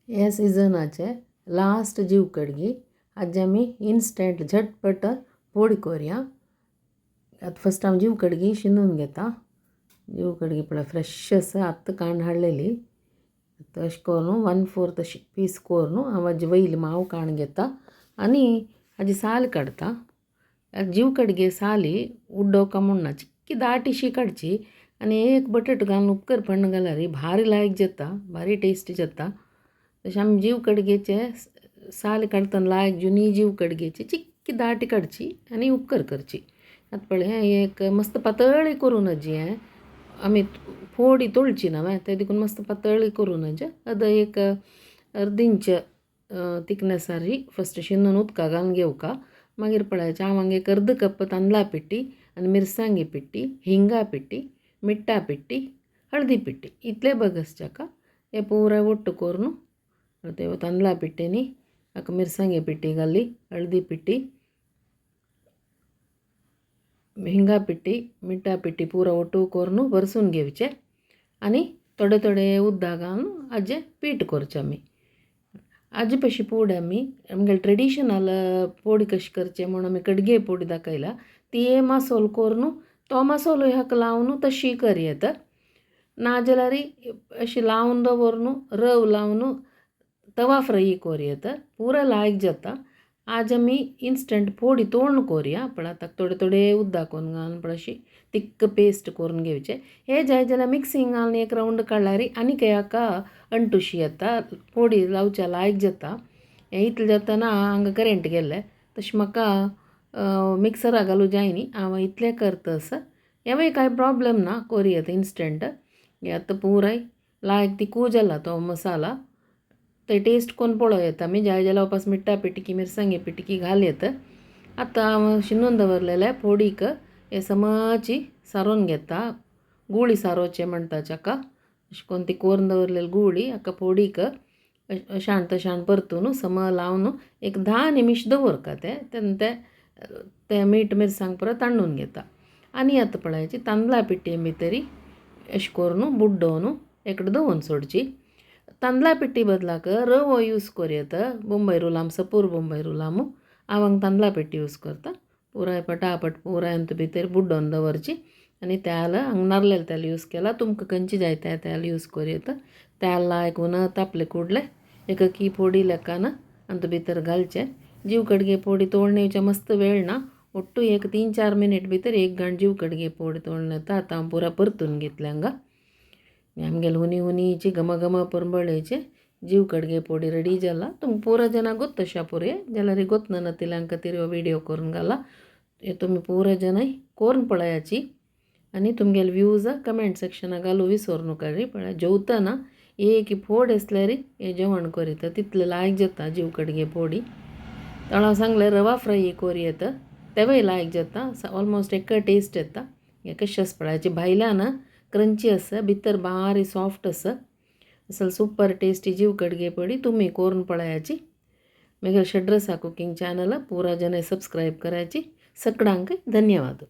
ह्या सिजनाचे लास्ट जीव कडगी आज आमी इन्स्टंट झटपट पोळी करूया. आता फस्ट हांव जीव कडगी शिनून घेता. जीव कडगी पळय फ्रेश आसा, आत्तां काण हाडलेली. आतां अशें करून 1/4 अशी पीस करून हांव हाजी वयली माव काण घेता आनी हाजी साल काडटा. जीव कडगे साली उड्डोवका म्हणना चिक्की दाटीशी काडची आनी एक बटाटो घालून उपकर पडना घाल्यार भारी लायक जाता, भारी टेस्टी जाता. तशें आमी जीव कडगेचे साल काडतना लायक जुनी जीव कडगेची चिक्की दाटी काडची आनी उपकर करची. आतां पळय एक मस्त पातळी करून हजी आमी फोडी तोळची ना ते देखून मस्त पातळी करून हज अद एक अर्द इंच थिकनेसारी फस्ट शिनून उदका घालून घेवका. मागीर पळयाचे हांव एक अर्द कप तांदळा पिट्टी आनी मिरसांगी पिट्टी, हिंगा पिट्टी, मिट्टा पिट्टी, हळदी पिट्टी इतले बगसच्याका हे पूरा ಒಟ್ಟು करून ते तांदळा पिट्टेनी हाका मिरसांगे पिट्टी घाली, हळदी पिट्टी, हिंगा पिट्टी, मिट्टा पिट्टी पूरा ಒಟ್ಟು करून बरसून घेवचे आनी थोडे थोडे उदक घालून हाजें पीठ करचें आमी. हाजे पयशी पोड आमगे ट्रेडिशनल पोडी कशी करचे म्हणून आमी कडगे पोडी दाखयला ती मसालो करून तो मसालो हाका लावन तशी करयेत. नाजाल्यार अशी लावन दवरून रव लावन तवा फ्राय करूयेत, पूरा लायक जाता. आज आमी इन्स्टंट पोडी तोळून करूया. पण आतां थोडे थोडे उदक करून घालून पण अशी तिक्क पेस्ट करून घेवचे. हे जाय जाल्यार मिक्सिंग घालून एक रावंड काडल्यार आनीक हाका अंटुशी येता, पोडी लावच्या लायक जाता. हें इतलें जातना हांगा करंट गेल्लें तशें म्हाका मिक्सरा घालूं जाय न्ही, हांव इतलें करतस. हेंवूय कांय प्रॉब्लेम ना, करूयेत इन्स्टंट. हे आतां पुराय लायक तिकू जाला तो मसाला ते टेस्ट करून पळोवं आमी. जाय जाल्यार वापस मिट्टा पिट्टी मिरसांगे पिट्टी घालयेत. आतां हांव शिनून दवरलेल्या पोडीक हे समाची सारोवन घेता. गुळी सारोवचे म्हणटा जाका अशें करून ती करून दवरलेली गुळी हाका पोडीक अशाण तशाण परतून सम लावन एक 10 निमिश दवरका. तेन्ना ते मीठ मिरसांग परत तांडून घेता. आनी आतां पळयाची तांदळा पिट्टी भितरी अशें करून बुड्डोवन एकडे दवरून सोडची. तांदळा पिट्टी बदलाक रवो यूज करूयेत. बॉम्बे रुलाम सपूर बॉम्बे रुलाम हांव हांगा तांदळा पिट्टी यूज करता. पुराय पटापट पुराय अंत भितर बुड्डोवन दवरची आनी तेल हांगा नारलेल तेल यूज केला. तुमकां खंयची जाय ते तेल यूज करूयेत. तेल लायकून तापले कुडले एक की पोडी लेकान अंत भितर घालचे. जीव कडगे पोडी तोळून येवचे मस्त वेळ ना, ಒಟ್ಟು एक 3-4 मिनिट भितर एक गण जीव कडगे पोडी तोळून येता. आतां हांव पुरा परतून घेतले हांगा. आमगेले हुनी घम घम परंबळेचे जीव कडगे पोडी रेडी जाला. तुमकां पूरा जना ಗೊತ್ತು तशा पुरे जाल्यार ಗೊತ್ತು ನನ್ನ तिलांक तिरो व्हिडिओ करून घाला. हे तुम्ही पूरा जनाय करून पळयाची आनी तुमगेले व्ह्यूज कमेंट सेक्शनाक घालूं विसरू नका रे. पळय जेवतना एक फोड आसल्यार हे जेवण करीत तितलें लायक जाता जीव कडगे पोडी. तळाव सांगलें रवा फ्राय करूयेत तेवूय लायक जाता. ऑलमोस्ट एक टेस्ट येता. हे कशें आसा पळयाची भायल्यान क्रंची आसा भितर बारी सॉफ्ट आसा. असल सुपर टेस्टी जीव कडगे पोडी तुम्ही करून पळयाची. मेघल षड्रसा कुकिंग चॅनल पूरा जन सब्सक्राइब करायची. सगळ्यांक धन्यवाद.